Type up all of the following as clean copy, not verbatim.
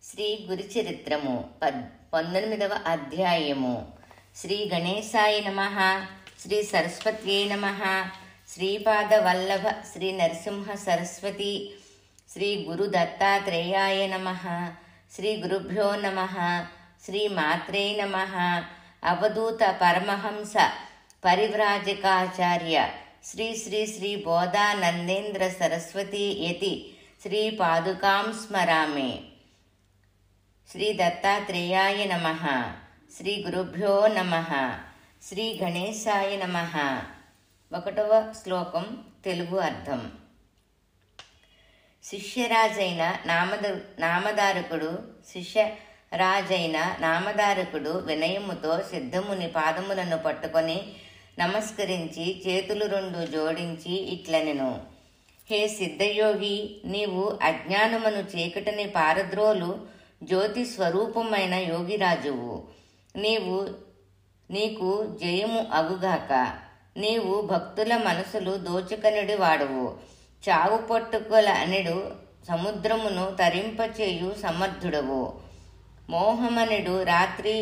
శ్రీ గురుచరిత్రము 19వ అధ్యాయము. శ్రీ గణేశాయ నమః. శ్రీ సరస్వత్యై నమః. శ్రీపాద వల్లభ శ్రీ నరసింహ సరస్వతి శ్రీ గురు దత్తాత్రేయాయ నమః. శ్రీ గురుభ్యో నమః. శ్రీ మాత్రే నమః. అవధూత పరమహంస పరివ్రాజకాచార్య శ్రీ శ్రీ శ్రీ బోధానందేంద్ర సరస్వతి యతి శ్రీ పాదుకాం స్మరామి. శ్రీ దత్తాత్రేయాయ నమః. శ్రీ గురుభ్యో నమః. శ్రీ గణేశాయ నమః. 1వ శ్లోకం తెలుగు అర్థం. శిష్యరాజైన నామధారకుడు వినయముతో సిద్ధముని పాదములను పట్టుకొని నమస్కరించి చేతులు 2 జోడించి ఇట్లనెను. హే సిద్ధయోగి, నీవు అజ్ఞానమును చీకటిని పారద్రోలు జ్యోతి స్వరూపమైన యోగిరాజువు. నీకు జయము అగుగాక. నీవు భక్తుల మనసులు దోచుకనుడి వాడువు. చావు పట్టుకొల అనెడు సముద్రమును తరింపచేయు సమర్థుడవు. మోహమనెడు రాత్రి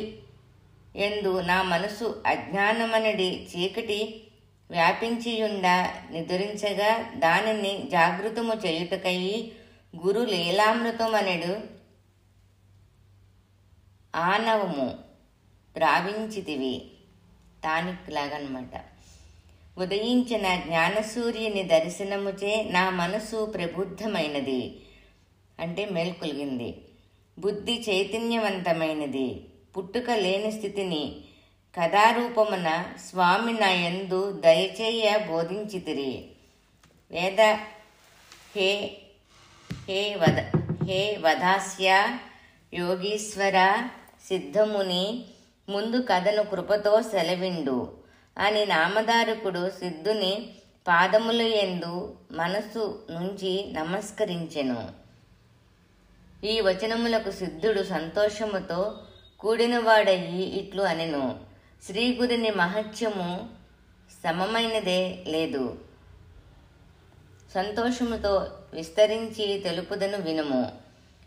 ఎందు నా మనసు అజ్ఞానమనడి చీకటి వ్యాపించియుండ నిదురించగా దానిని జాగృతము చేయుటకయి గురు లీలామృతమనెడు ఆనవము ద్రావించితివి. టానిక్ లాగనమాట. ఉదయించిన జ్ఞానసూర్యుని దర్శనముచే నా మనసు ప్రబుద్ధమైనది, అంటే మేల్కొలిగింది. బుద్ధి చైతన్యవంతమైనది. పుట్టుక లేని స్థితిని కథారూపమున స్వామి నా యందు దయచేయ బోధించితిరి. వేద హే వదాస్య యోగీశ్వర సిద్ధముని ముందు కథను కృపతో సెలవిండు అని నామధారకుడు సిద్ధుని పాదముల యందు మనసు నుంచి నమస్కరించెను. ఈ వచనములకు సిద్ధుడు సంతోషముతో కూడినవాడయి ఇట్లు అనెను. శ్రీగురుని మహత్యము సమమైనదే లేదు. సంతోషముతో విస్తరించి తెలుపుదను వినుము.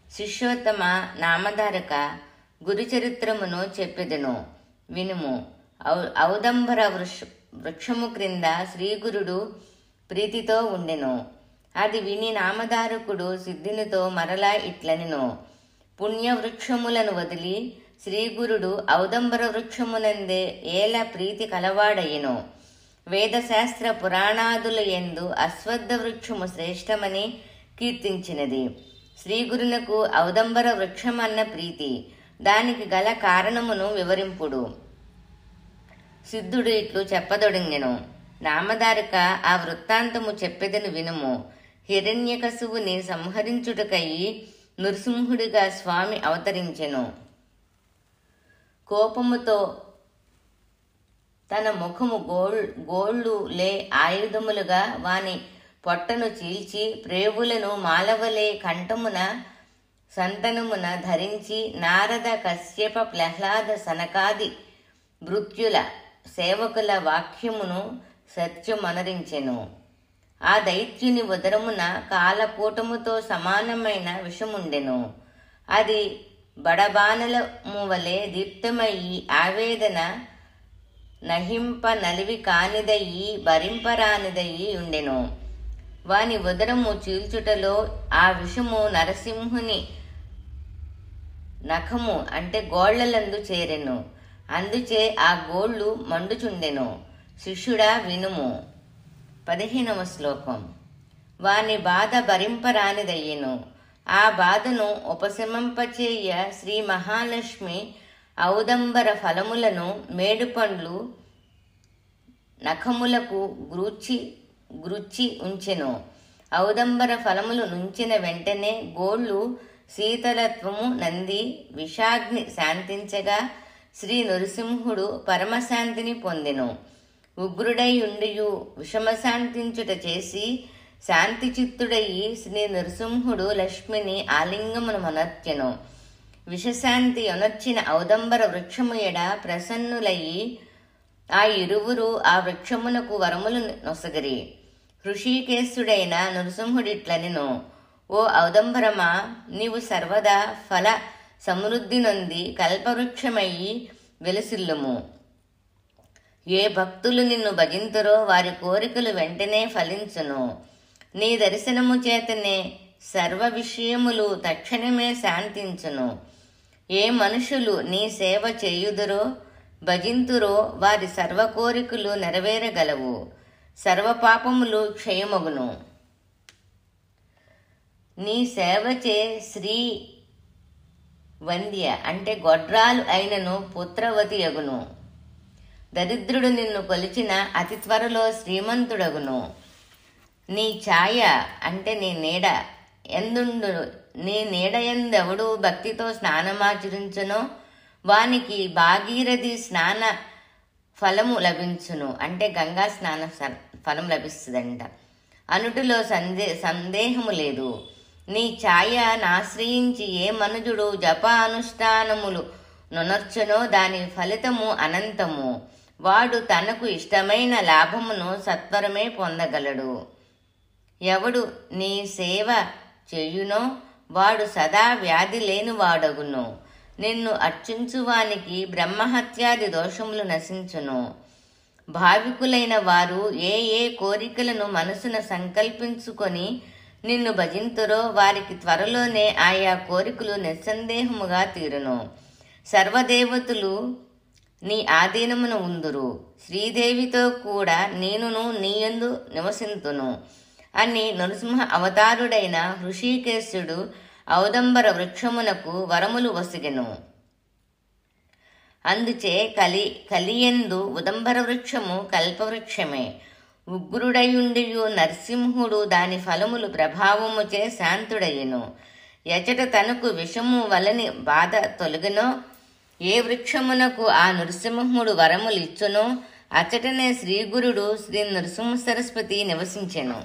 శిష్యోత్తమ నామధారక, గురుచరిత్రమును చెప్పెదను వినుము. ఔదంబర వృక్షము క్రింద శ్రీగురుడు ప్రీతితో ఉండెను. అది విని నామధారకుడు సిద్ధునితో మరలా ఇట్లనెను. పుణ్యవృక్షములను వదిలి శ్రీగురుడు ఔదంబర వృక్షమునందే ఏల ప్రీతి కలవాడయ్యెను. వేదశాస్త్ర పురాణాదుల యందు అశ్వత్థ వృక్షము శ్రేష్టమని కీర్తించినది. శ్రీగురునకు ఔదంబర వృక్షమన్న ప్రీతి, దానికి గల కారణమును వివరింపుడు. సిద్ధుడు ఇట్లు చెప్పదొడంగెను. నామధారక, ఆ వృత్తాంతము చెప్పెదను వినుము. హిరణ్యకశిపుని సంహరించుటకయి నృసింహుడిగా స్వామి అవతరించెను. కోపముతో తన ముఖము గోళ్ళు లే ఆయుధములుగా వాని పొట్టను చీల్చి ప్రేవులను మాలవలే కంఠమున సంతనమున ధరించి నారద కశ్యప ప్రహ్లాద సనకాది భృత్యుల సేవకుల వాక్యమును సత్యమనరించెను. ఆ దైత్యుని ఉదరమున కాలకూటముతో సమానమైన విషముండెను. అది బడబానలము వలె దీప్తమయ్యి ఆవేదన నహింప నలివి కానిదయ్యి భరింపరానిదయ్యి ఉండెను. వాని ఉదరము చీల్చుటలో ఆ విషము నరసింహుని నఖము అంటే గోళ్లలందు చేరెను. అందుచే ఆ గోళ్లు మండుచుండెను. శిష్యుడా వినుము. 15వ శ్లోకం. వాని బాధ భరింపరానిదయ్యెను. ఆ బాధను ఉపశమింపచేయ శ్రీ మహాలక్ష్మి ఔదంబర ఫలములను మేడుపండ్లు నఖములకు గ్రుచ్చి ఉంచెను. ఔదంబర ఫలములు నుంచిన వెంటనే గోళ్లు శీతలత్వము నంది విషాగ్ని శాంతించగా శ్రీ నృసింహుడు పరమశాంతిని పొందెను. ఉగ్రుడై ఉండియు విషమశాంతించుట చేసి శాంతి చిత్తుడయి శ్రీ నృసింహుడు లక్ష్మిని ఆలింగమును మొనర్చెను. విషశాంతి యొనర్చిన ఔదంబర వృక్షము ఎడ ప్రసన్నులయ్యి ఆ ఇరువురు ఆ వృక్షమునకు వరములు నొసగిరి. హృషీకేశుడైన నృసింహుడిట్లనెను. ఓ ఔదంబరమా, నీవు సర్వదా ఫల సమృద్ధి నొంది కల్పవృక్షమయ్యి వెలుసిల్లుము. ఏ భక్తులు నిన్ను భజింతురో వారి కోరికలు వెంటనే ఫలించును. నీ దర్శనము చేతనే సర్వ విషయములు తక్షణమే శాంతించును. ఏ మనుషులు నీ సేవ చేయుదురో భజింతురో వారి సర్వ కోరికలు నెరవేరగలవు. సర్వపాపములు క్షయమగును. నీ సేవచే శ్రీ వంద్య అంటే గొడ్రాలు అయినను పుత్రవతి అగును. దరిద్రుడు నిన్ను కొలిచిన అతి త్వరలో శ్రీమంతుడగును. నీ ఛాయ అంటే నీ నీడ ఎందుండు. నీ నీడ ఎందెవడు భక్తితో స్నానమాచరించునో వానికి భాగీరథి స్నాన ఫలము లభించును. అంటే గంగా స్నాన ఫలం లభిస్తుందంట అనుటిలో సందేహము లేదు. నీ ఛాయనాశ్రయించి ఏ మనుజుడు జప అనుష్ఠానములు నొనర్చునో దాని ఫలితము అనంతము. వాడు తనకు ఇష్టమైన లాభమును సత్వరమే పొందగలడు. ఎవడు నీ సేవ చేయునో వాడు సదా వ్యాధి లేనివాడగును. నిన్ను అర్చించువానికి బ్రహ్మహత్యాది దోషములు నశించును. భావికులైన వారు ఏ ఏ కోరికలను మనసున సంకల్పించుకొని నిన్ను భజింతురో వారికి త్వరలోనే ఆయా కోరికలు నిస్సందేహముగా తీరును. సర్వదేవతలు నీ ఆధీనమును ఉందురు. శ్రీదేవితో కూడా నేనును నీయందు నివసింతును అని నరసింహ అవతారుడైన హృషికేశుడు ఔదంబర వృక్షమునకు వరములు వసిగెను. అందుచే కలియందు ఉదంబర వృక్షము కల్పవృక్షమే. ఉగ్రుడయుండియు నరసింహుడు దాని ఫలములు ప్రభావముచే శాంతుడయ్యెను. ఎచట తనకు విషము వలని బాధ తొలగినో ఏ వృక్షమునకు ఆ నృసింహుడు వరములు ఇచ్చునో అచటనే శ్రీగురుడు శ్రీ నృసింహ సరస్వతి నివసించెను.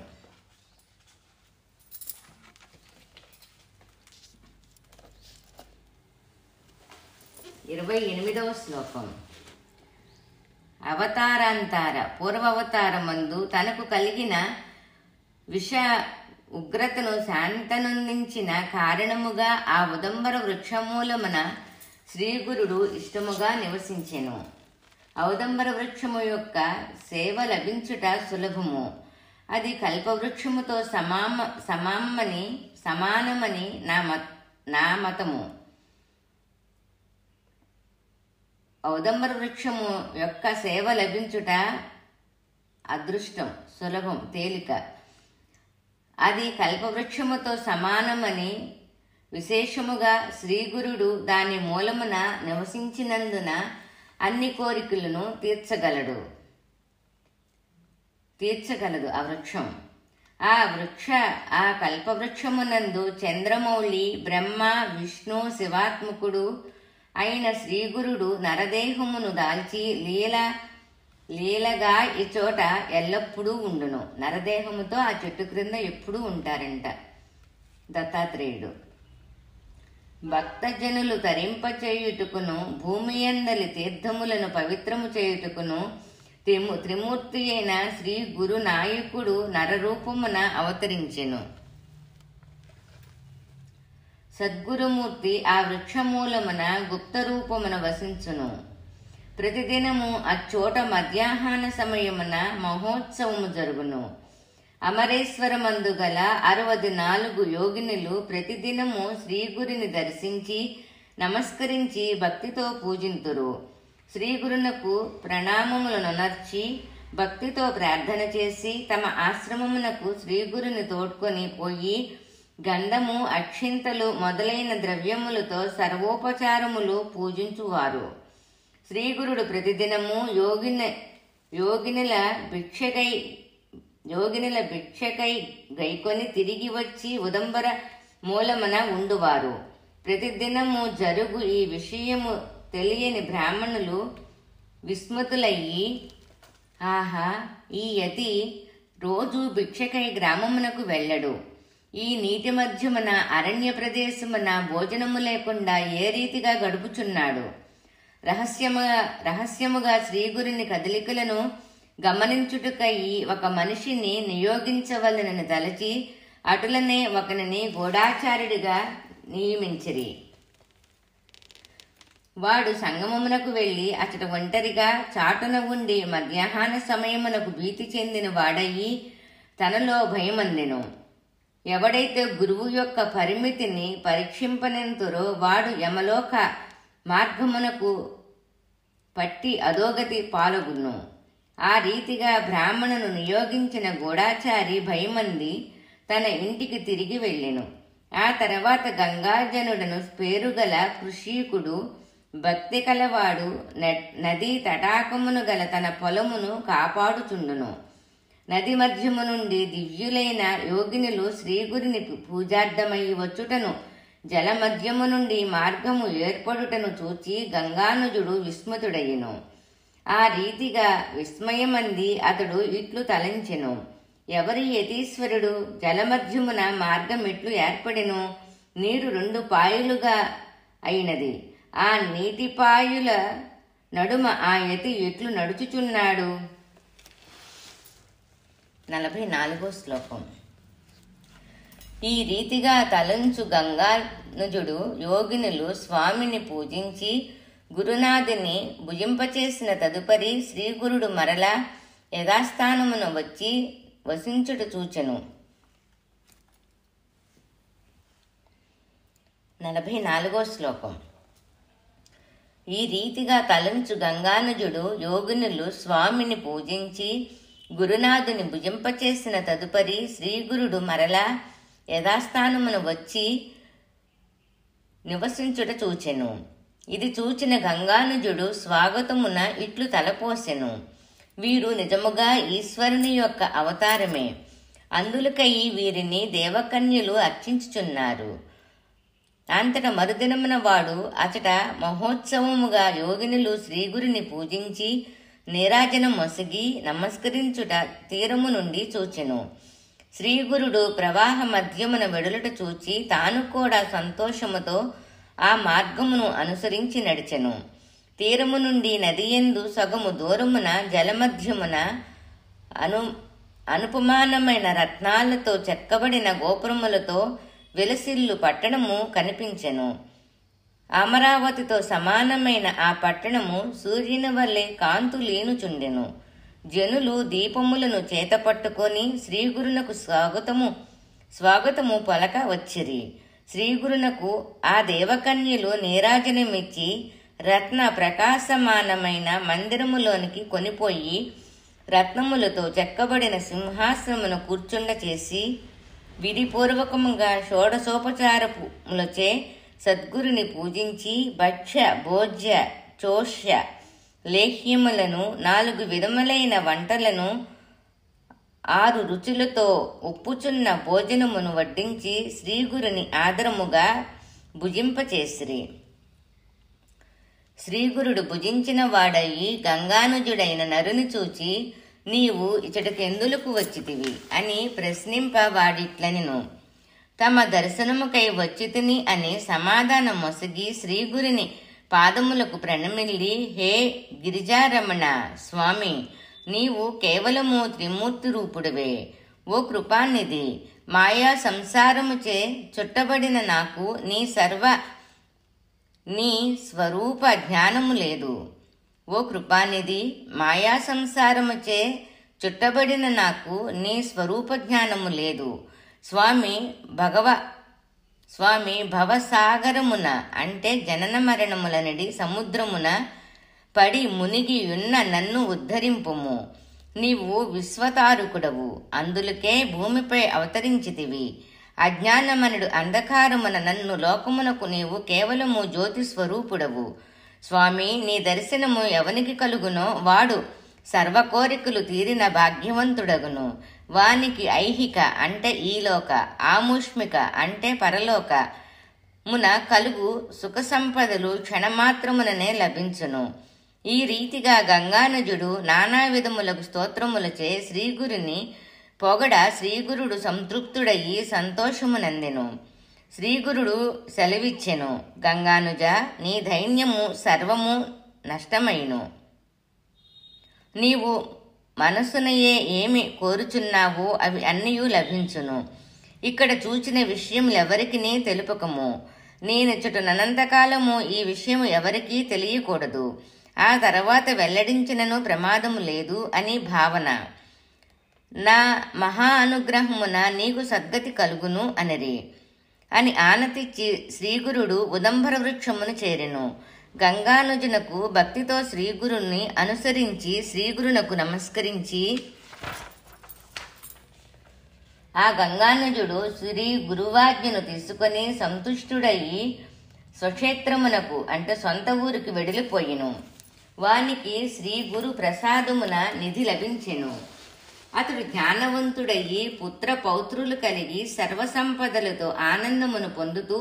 28వ శ్లోకం. అవతారాంతార పూర్వావతారమందు తనకు కలిగిన విష ఉగ్రతను శాంతనొందించిన కారణముగా ఆ ఉదంబర వృక్షమూలమున శ్రీగురుడు ఇష్టముగా నివసించెను. ఔదంబర వృక్షము యొక్క సేవ లభించుట సులభము. అది కల్పవృక్షముతో సమానమని నా మతము. ఔదంబర వృక్షము యొక్క సేవ లభించుట అదృష్టం, సులభం, తేలిక. అది కల్పవృక్షముతో సమానమని విశేషముగా శ్రీగురుడు దాని మూలమున నివసించినందున అన్ని కోరికలను తీర్చగలదు ఆ వృక్షం. ఆ కల్పవృక్షమునందు చంద్రమౌళి, బ్రహ్మ, విష్ణు, శివాత్మకుడు అయిన శ్రీగురుడు నరదేహమును దాల్చి లీలగా ఈ చోట ఎల్లప్పుడూ ఉండును. నరదేహముతో ఆ చెట్టు క్రింద ఎప్పుడూ ఉంటారంట దత్తాత్రేయుడు. భక్తజనులు తరింపచేయుటకును భూమి యందలి తీర్థములను పవిత్రము చేయుటకును త్రిమూర్తి అయిన శ్రీ గురు నాయకుడు నరరూపమున అవతరించెను. సద్గురుమూర్తి ఆ వృక్షమూలమున గుప్త రూపమున వసించును. ప్రతిదినము అచ్చోట మధ్యాహ్న సమయమున మహోత్సవము జరుగును. అమరేశ్వరమందు గల 64 యోగినులు ప్రతిదినము శ్రీగురిని దర్శించి నమస్కరించి భక్తితో పూజింతురు. శ్రీగురునకు ప్రణామములనొనర్చి భక్తితో ప్రార్థన చేసి తమ ఆశ్రమమునకు శ్రీగురుని తోడ్కొని పోయి గంధము, అక్షింతలు మొదలైన ద్రవ్యములతో సర్వోపచారములు పూజించువారు. శ్రీగురుడు ప్రతిదినము యోగినుల భిక్షకై గైకొని తిరిగి వచ్చి ఉదంబర మూలమున ఉండువారు. ప్రతిదినము జరుగు ఈ విషయము తెలియని బ్రాహ్మణులు విస్మృతులయ్యి, ఆహా, ఈ యతి రోజు భిక్షకై గ్రామమునకు వెళ్ళడు. ఈ నీటి మధ్యమున అరణ్య ప్రదేశమున భోజనము లేకుండా ఏ రీతిగా గడుపుచున్నాడు. రహస్యముగా శ్రీగురిని కదలికలను గమనించుటకై ఒక మనిషిని నియోగించవలనని తలచి అటులనే ఒకనిని గూఢాచార్యుడిగా నియమించిరి. వాడు సంగమమునకు వెళ్లి అచట ఒంటరిగా చాటున ఉండి మధ్యాహ్న సమయమునకు భీతి చెందిన వాడయి తనలో భయమందెను. ఎవడైతే గురువు యొక్క పరిమితిని పరీక్షింపనంతురో వాడు యమలోక మార్గమునకు పట్టి అధోగతి పాలగును. ఆ రీతిగా బ్రాహ్మణును నియోగించిన గూఢాచారి భయమంది తన ఇంటికి తిరిగి వెళ్ళెను. ఆ తర్వాత గంగాజనుడను పేరుగల కృషికుడు భక్తి కలవాడు నదీ తటాకమును గల తన పొలమును కాపాడుచుండును. నది మధ్యము నుండి దివ్యులైన యోగినులు శ్రీగురిని పూజార్థమై వచ్చుటను జలమధ్యము నుండి మార్గము ఏర్పడుటను చూచి గంగానుజుడు విస్మృతుడయ్యెను. ఆ రీతిగా విస్మయమంది అతడు ఇట్లు తలంచెను, ఎవరి యతీశ్వరుడు జలమధ్యమున మార్గం ఎట్లు ఏర్పడెను? నీరు 2 పాయలుగా అయినది. ఆ నీటి పాయుల నడుమ ఆ యతి ఎట్లు నడుచుచున్నాడు? 44వ శ్లోకం. ఈ రీతిగా తలంచు గంగానుజుడు యోగినులు స్వామిని పూజించి గురునాథుని భుజింపచేసిన తదుపరి శ్రీగురుడు మరలా యథాస్థానమును వచ్చి వసించుట చూచెను. 44వ శ్లోకం. ఈ రీతిగా తలంచు గంగానుజుడు యోగినులు స్వామిని పూజించి గురునాథుని భుజింపచేసిన తదుపరి శ్రీగురుడు మరలా యథాస్థానమును వచ్చి నివసించుట చూచెను. ఇది చూచిన గంగానుజుడు స్వాగతమున ఇట్లు తలపోసెను, వీరు నిజముగా ఈశ్వరుని యొక్క అవతారమే. అందులకై వీరిని దేవకన్యలు అర్చించుచున్నారు. అంతట మరుదినమున వాడు అచట మహోత్సవముగా యోగినులు శ్రీగురిని పూజించి నీరాజనం మొసగి నమస్కరించుట తీరము నుండి చూచెను. శ్రీగురుడు ప్రవాహ మధ్యమున వెడులుట చూచి తాను కూడా సంతోషముతో ఆ మార్గమును అనుసరించి నడిచెను. తీరము నుండి నదియందు సగము దూరమున జలమధ్యమున అనుపమానమైన రత్నాలతో చెక్కబడిన గోపురములతో వెలసిల్లు పట్టణము కనిపించెను. అమరావతితో సమానమైన ఆ పట్టణము సూర్యుని వల్లే కాంతులీనుచుండెను. జనులు దీపములను చేతపట్టుకొని శ్రీగురునకు స్వాగతము పలక వచ్చిరి. శ్రీగురునకు ఆ దేవకన్యలు నీరాజనమిచ్చి రత్న ప్రకాశమానమైన మందిరములోనికి కొనిపోయి రత్నములతో చెక్కబడిన సింహాసనమును కూర్చుండచేసి విధిపూర్వకముగా షోడశోపచారములచే సద్గురుని పూజించి భక్ష్య భోజ్య చోష్య లేహ్యములను 4 విధములైన వంటలను 6 రుచులతో ఒప్పుచున్న భోజనమును వడ్డించి శ్రీగురుని ఆదరముగా భుజింపచేసిరి. శ్రీగురుడు భుజించిన వాడయి గంగానుజుడైన నరుని చూచి, నీవు ఇచ్చటకెందులకు వచ్చితివి అని ప్రశ్నింప వాడిట్లనెను. తమ దర్శనముకై వచ్చితిని అని సమాధానం మొసగి శ్రీగురిని పాదములకు ప్రణమిల్లి, హే గిరిజారమణ స్వామి, నీవు కేవలము త్రిమూర్తి రూపుడివే. ఓ కృపానిధి, మాయా సంసారముచే చుట్టబడిన నాకు నీ స్వరూప జ్ఞానము లేదు. ఓ కృపానిధి, మాయా సంసారముచే చుట్టబడిన నాకు నీ స్వరూప జ్ఞానము లేదు. స్వామి భవసాగరమున అంటే జనన మరణములనడి సముద్రమున పడి మునిగి ఉన్న నన్ను ఉద్ధరింపుము. నీవు విశ్వతారుకుడవు, అందులకే భూమిపై అవతరించితివి. అజ్ఞానమనుడు అంధకారమున నన్ను లోకమునకు నీవు కేవలము జ్యోతి స్వరూపుడవు. స్వామి, నీ దర్శనము ఎవనికి కలుగునో వాడు సర్వకోరికలు తీరిన భాగ్యవంతుడగును. వానికి ఐహిక అంటే ఈలోక, ఆముష్మిక అంటే పరలోక మున కలుగు సుఖ సంపదలు క్షణమాత్రముననే లభించును. ఈ రీతిగా గంగానుజుడు నానా విధములకు స్తోత్రములచే శ్రీగురుని పొగడ శ్రీగురుడు సంతృప్తుడయి సంతోషమునందెను. శ్రీగురుడు సెలవిచ్చెను, గంగానుజ, నీ దైన్యము సర్వము నష్టమైను. నీవు మనసునయే ఏమి కోరుచున్నావో అవి అన్నయూ లభించును. ఇక్కడ చూచిన విషయములెవరికినీ తెలుపకము. నేనిచ్చటనంతకాలము ఈ విషయము ఎవరికీ తెలియకూడదు. ఆ తర్వాత వెల్లడించినను ప్రమాదము లేదు అని భావన. నా మహా అనుగ్రహమున నీకు సద్గతి కలుగును అనిరి అని ఆనతిచ్చి శ్రీగురుడు ఉదంబర వృక్షమును చేరెను. గంగానుజునకు భక్తితో శ్రీగురుని అనుసరించి శ్రీగురునకు నమస్కరించి ఆ గంగానుజుడు శ్రీ గురువాజ్ఞను తీసుకొని సంతుష్టుడయి స్వక్షేత్రమునకు అంటే సొంత ఊరికి వెడిలిపోయిను. వానికి శ్రీ గురు ప్రసాదమున నిధి లభించెను. అతడు జ్ఞానవంతుడయి పుత్ర పౌత్రులు కలిగి సర్వసంపదలతో ఆనందమును పొందుతూ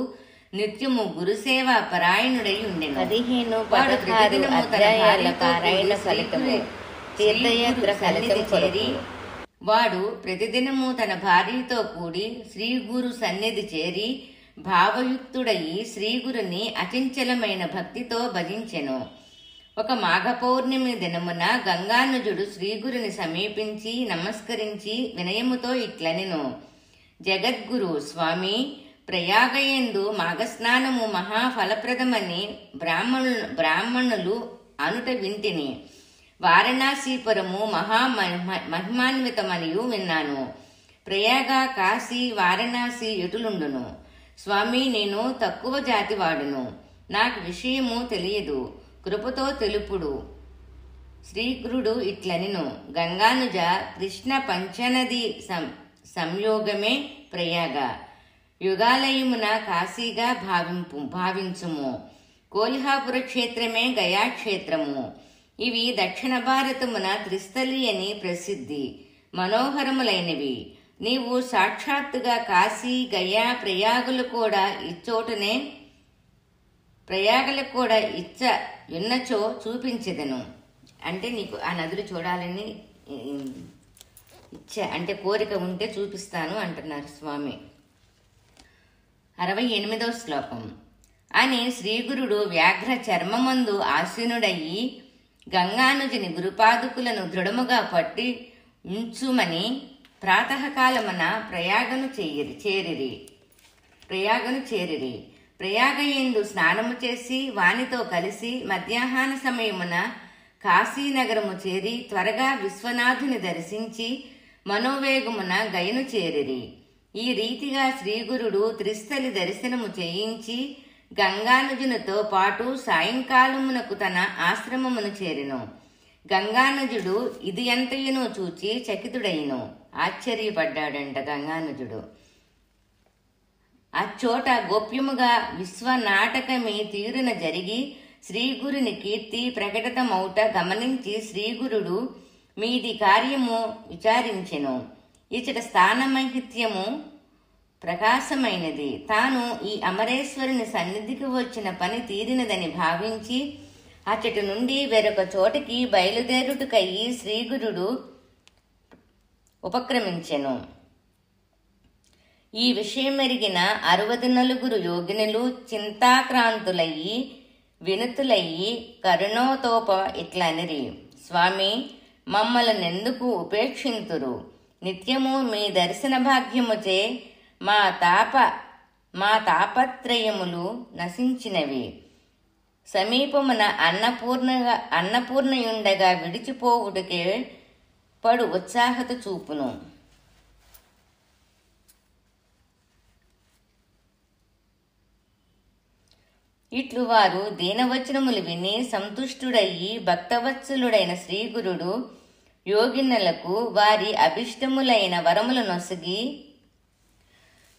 నిత్యము గురుసేవా పరాయణుడై ఉండెను. 15-16 అధ్యాయాల పారాయణ ఫలితము. తీర్థయాత్ర ఫలితం చేరి వాడు ప్రతిదినము తన భార్యతో కూడి శ్రీగురు సన్నిధి చేరి భావయుక్తుడయి శ్రీగురుని అచంచలమైన భక్తితో భజించెను. ఒక మాఘ పౌర్ణమి దినమున గంగానుజుడు శ్రీగురుని సమీపించి నమస్కరించి వినయముతో ఇట్లనెను. జగద్గురు స్వామి, ప్రయాగయందు మాఘస్నానము మహాఫలప్రదమని బ్రాహ్మణులు అనుట వింటిని. వారణాసీపురము మహిమాన్వితమనియు విన్నాను. ప్రయాగ, కాశీ, వారణాసి ఎటులుండును? స్వామి, నేను తక్కువ జాతి వాడును. నాకు విషయము తెలియదు. కృపతో తెలుపుడు. శ్రీగురుడు ఇట్లనెను. గంగానుజ, కృష్ణ పంచనది సంయోగమే ప్రయాగ. యుగాలయమున కాశీగా భావించుము. కోల్హాపుర క్షేత్రమే గయాక్షేత్రము. ఇవి దక్షిణ భారతమున త్రిస్థలి అని ప్రసిద్ధి. మనోహరములైనవి. నీవు సాక్షాత్తుగా కాశీ, గయా, ప్రయాగులు కూడా ఇచ్చోటనే ప్రయాగలకు కూడా ఉన్నచో చూపించెదను. అంటే నీకు ఆ నదులు చూడాలని అంటే కోరిక ఉంటే చూపిస్తాను అంటున్నారు స్వామి. 68వ శ్లోకం. అని శ్రీగురుడు వ్యాఘ్ర చర్మమందు ఆసీనుడయ్యి గంగానుజుని గురుపాదుకులను దృఢముగా పట్టి ఉంచుమని ప్రాతకాలమున ప్రయాగను చేరిరి. ప్రయాగయందు స్నానము చేసి వానితో కలిసి మధ్యాహ్న సమయమున కాశీనగరము చేరి త్వరగా విశ్వనాథుని దర్శించి మనోవేగమున గయను చేరిరి. ఈ రీతిగా శ్రీగురుడు త్రిస్థలి దర్శనము చేయించి గంగానుజునితో పాటు సాయంకాలమునకు తన ఆశ్రమమును చేరెను. గంగానుజుడు ఇది ఎంతయునో చూచి చకితుడైను. ఆశ్చర్యపడ్డాడంట గంగానుజుడు. అచ్చోట గోప్యముగా విశ్వనాటకమే తీరున జరిగి శ్రీగురుని కీర్తి ప్రకటితమౌట గమనించి శ్రీగురుడు మీది కార్యము విచారించెను. ఇచ్చట స్థానమహిత్యము ప్రకాశమైనది. తాను ఈ అమరేశ్వరుని సన్నిధికి వచ్చిన పని తీరినదని భావించి అచ్చటి నుండి వేరొక చోటికి బయలుదేరుటకయ్యి శ్రీగురుడు ఉపక్రమించెను. ఈ విషయమెరిగిన 64 యోగినులు చింతాక్రాంతులయ్యి వినుతులయ్యి కరుణోతోప ఇట్లనిరి. స్వామి, మమ్మలనెందుకు ఉపేక్షింతురు? నిత్యము మీ దర్శన భాగ్యముచే మా తాపత్రయములు నశించినవి. సమీపమున అన్నపూర్ణయుండగా విడిచిపోవుటకే పడు ఉత్సాహత చూపును. ఇట్లు వారు దీనవచనములు విని సంతుష్టుడయ్యి భక్తవత్సలుడైన శ్రీగురుడు యోగినులకు వారి అభిష్టములైన వరములు నొసగి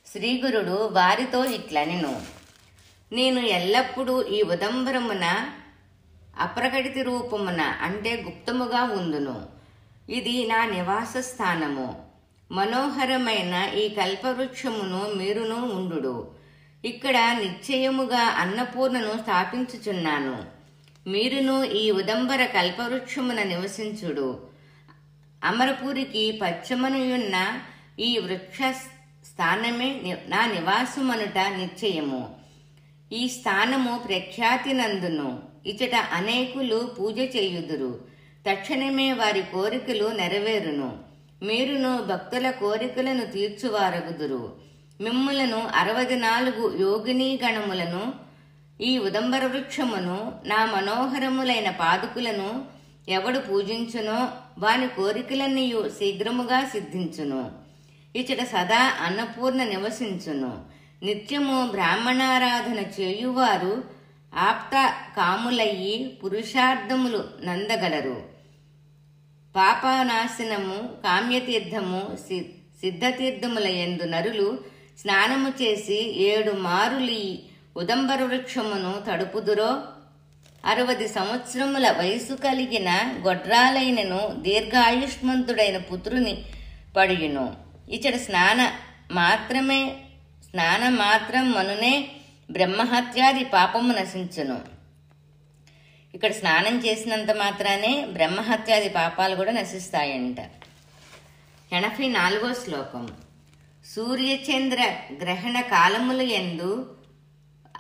శ్రీగురుడు వారితో ఇట్లనెను. నేను ఎల్లప్పుడూ ఈ ఉదంబరమున అప్రకటిత రూపమున అంటే గుప్తముగా ఉందును. ఇది నా నివాస స్థానము. మనోహరమైన ఈ కల్పవృక్షమును మీరును ఉండు. ఇక్కడ నిశ్చయముగా అన్నపూర్ణను స్థాపించుచున్నాను. మీరును ఈ ఉదంబర కల్పవృక్షమున నివసించుడు. అమరపురికి పశ్చిమనుయున్న ఈ వృక్ష స్థానమే నా నివాసమనుట నిశ్చయము. ఈ స్థానము ప్రఖ్యాతి నందును. ఇచట అనేకులు పూజ చేయుదురు. తక్షణమే వారి కోరికలు నెరవేరును. మీరును భక్తుల కోరికలను తీర్చువారగుదురు. మిమ్ములను 64 యోగినీ గణములను ఈ ఉదంబర వృక్షమును నా మనోహరములైన పాదుకులను ఎవడు పూజించునో వాని కోరికలన్నీయు శీఘ్రముగా సిద్ధించును. ఇచ్చట సదా అన్నపూర్ణ నివసించును. నిత్యము బ్రాహ్మణారాధన చేయువారు ఆప్త కాములయ్యి పురుషార్థములు నందగలరు. పాపనాశనము కామ్యతీర్థము సిద్ధతీర్థముల యందు నరులు స్నానము చేసి 7 మారులి ఉదంబర వృక్షమును తడుపుదురో 60 సంవత్సరముల వయసు కలిగిన గొడ్రాలైనను దీర్ఘాయుష్మంతుడైన పుత్రుని పడియును. ఇచ్చట స్నాన మాత్రం మనునే బ్రహ్మహత్యాది పాపము నశించును. ఇక్కడ స్నానం చేసినంత మాత్రానే బ్రహ్మహత్యాది పాపాలు కూడా నశిస్తాయంట. 84వ శ్లోకం. సూర్యచంద్ర గ్రహణ కాలముల యందు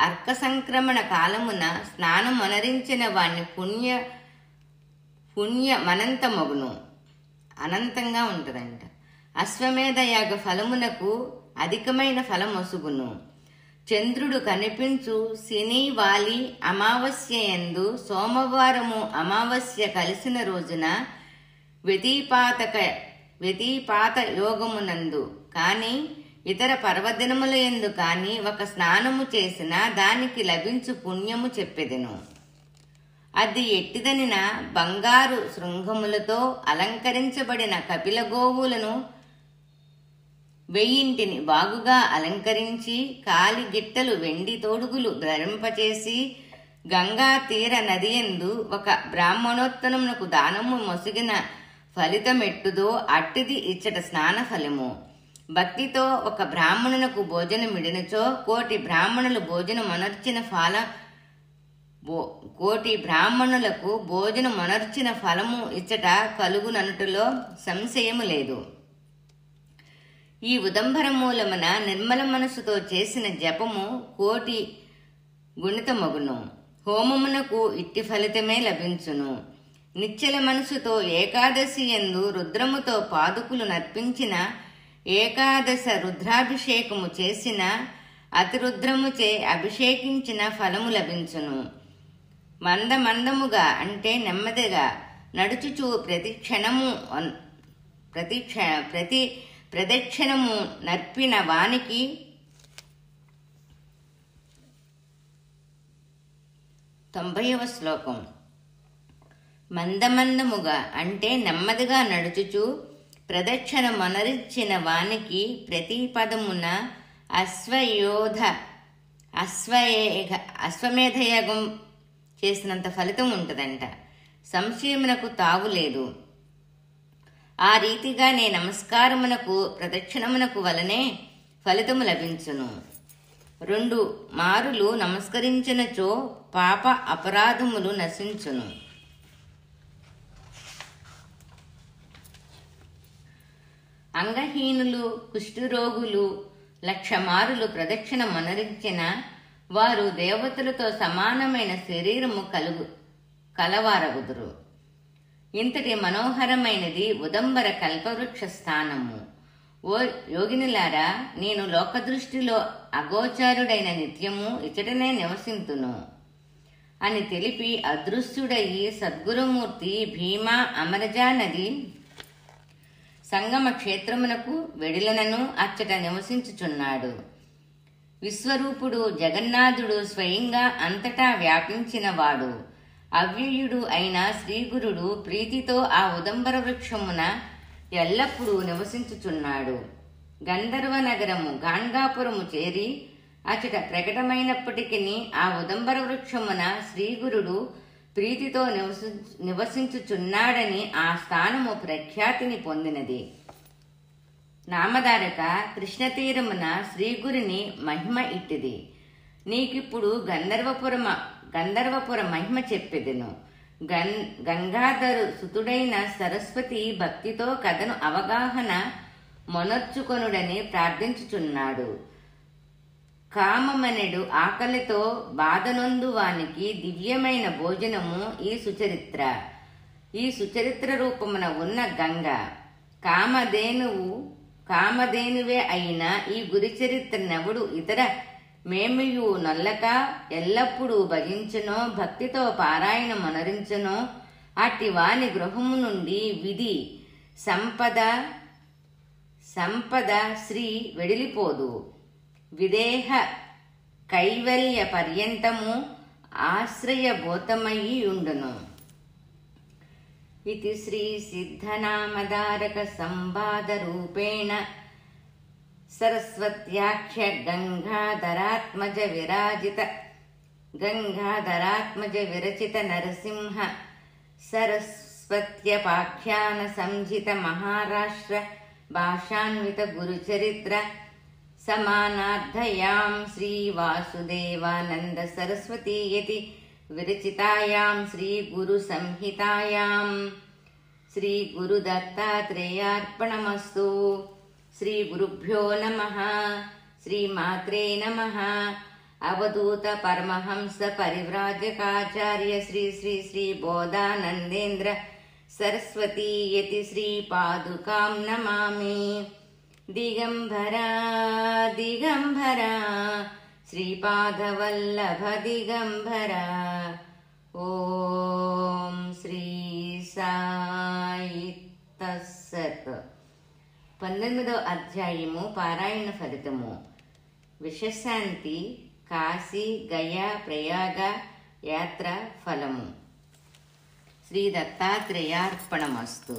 అర్క సంక్రమణ కాలమున స్నానమనరించిన వాణ్ణి పుణ్యమనంతమగును. అనంతంగా ఉంటుందంట. అశ్వమేధయాగ ఫలమునకు అధికమైన ఫలమొసుగును. చంద్రుడు కనిపించు శని వాలి అమావాస్యయందు సోమవారము అమావాస్య కలిసిన రోజున వ్యతిపాత యోగమునందు కాని ఇతర పర్వదినముల యందు కాని ఒక స్నానము చేసిన దానికి లభించు పుణ్యము చెప్పెదెను. అది ఎట్టిదనిన బంగారు శృంగములతో అలంకరించబడిన కపిల గోవులను 1000 బాగుగా అలంకరించి కాలి గిట్టలు వెండి తోడుగులు ధరింపచేసి గంగా తీర నదియందు ఒక బ్రాహ్మణోత్తమునకు దానము మొసిగిన ఫలితమెట్టుదో అట్టిది ఇచ్చట స్నాన ఫలము. భక్తితో ఒక బ్రాహ్మణునకు భోజనమిడినచో 1,000,000 బ్రాహ్మణులు భోజనమొనర్చిన ఫలము ఇచ్చట కలుగుననుటలో సంశయము లేదు. ఈ ఉదంబర మూలమున నిర్మల మనసుతో చేసిన జపము 1,000,000 గుణితమగును. హోమమునకు ఇట్టి ఫలితమే లభించును. నిశ్చల మనసుతో ఏకాదశి యందు రుద్రముతో పాదుకులు నర్పించిన ఏకాదశ రుద్రాభిషేకము చేసిన అతిరుద్రముచే అభిషేకించిన ఫలము లభించును. మందముగా అంటే నెమ్మదిగా నడుచుచు ప్రదక్షిణము నర్పిన వానికి 90వ శ్లోకం. మందముగా అంటే నెమ్మదిగా నడుచుచు ప్రదక్షిణమనరించిన వానికి ప్రతి పదమున అశ్వమేధయాగం చేసినంత ఫలితం ఉంటుందంట. సంశయమునకు తావు లేదు. ఆ రీతిగా నే నమస్కారమునకు ప్రదక్షిణమునకు వలనే ఫలితము లభించును. 2 మారులు నమస్కరించినచో పాప అపరాధములు నశించును. అంగహీనులు కుష్ఠరోగులు 1,00,000 మారులు ప్రదక్షిణ మనరించిన వారు దేవతలతో సమానమైన శరీరము కలవారగుదురు. ఇంతటి మనోహరమైనది ఉదంబర కల్పవృక్ష స్థానము. ఓ యోగినులారా, నేను లోకదృష్టిలో అగోచారుడైన నిత్యము ఇచ్చటనే నివసింతును అని తెలిపి అదృశ్యుడయి సద్గురుమూర్తి భీమా అమరజా నది సంగమ క్షేత్రమునకు వెడిలనను అచ్చట నివసించుచున్నాడు. విశ్వరూపుడు జగన్నాథుడు స్వయంగా అంతటా వ్యాపించిన వాడు అవ్యయుడు అయిన శ్రీగురుడు ప్రీతితో ఆ ఉదంబర వృక్షమున ఎల్లప్పుడూ నివసించుచున్నాడు. గంధర్వ నగరము గాంగాపురము చేరి అచట ప్రకటమైనప్పటికీ ఆ ఉదంబర వృక్షమున శ్రీగురుడు ప్రీతితో నివసించుచున్నాడని ఆ స్థానము ప్రఖ్యాతిని పొందినది. నామధారక కృష్ణతీరమున శ్రీగురిని మహిమ ఇట్టిది. నీకిప్పుడు గంధర్వపుర మహిమ చెప్పెదెను. గంగాధరు సుతుడైన సరస్వతి భక్తితో కథను అవగాహన మొనర్చుకొనుడని ప్రార్థించుచున్నాడు. కామమనెడు ఆకలితో బాధనొందు వానికి దివ్యమైన భోజనము ఈ సుచరిత్ర రూపమున ఉన్న గంగ. కామధేనువే అయిన ఈ గురుచరిత్రనెవడు ఇతర మేమియు నొల్లక ఎల్లప్పుడూ భజించునో భక్తితో పారాయణ మనరించునో అట్టి వాని గృహము నుండి విధి సంపద శ్రీ వెడిలిపోదు. విదేహ కైవల్య పర్యంతము ఆశ్రయభూతమయ్యుండును. ఇది శ్రీ సిద్ధనామధారక సంవాద రూపేణ సరస్వత్యాఖ్య గంగాధరాత్మజ విరచిత నరసింహ సరస్వత్యపాఖ్యాన సంహిత మహారాష్ట్ర భాషాన్విత గురుచరిత్ర సమానార్థయాం శ్రీ వాసుదేవానంద సరస్వతీ యతి విరచితాయాం శ్రీ గురు సంహితాయాం శ్రీ గురు దత్తాత్రేయార్పణమస్తు. శ్రీ గురుభ్యో నమః. శ్రీ మాత్రే నమః. అవధూత పరమహంస పరివ్రాజకాచార్య శ్రీ శ్రీ శ్రీ బోధానందేంద్ర సరస్వతీ యతి శ్రీ పాదుకాం నమామి. దిగంబరా దిగంబరా శ్రీపాదవల్లభ దిగంబరా. ఓం శ్రీ సాయి తస్సత్. 19వ అధ్యాయము పారాయణ ఫలితము. విశ్వశాంతి కాశీ గయా ప్రయాగ యాత్ర ఫలము. శ్రీ దత్తాత్రేయార్పణమస్తు.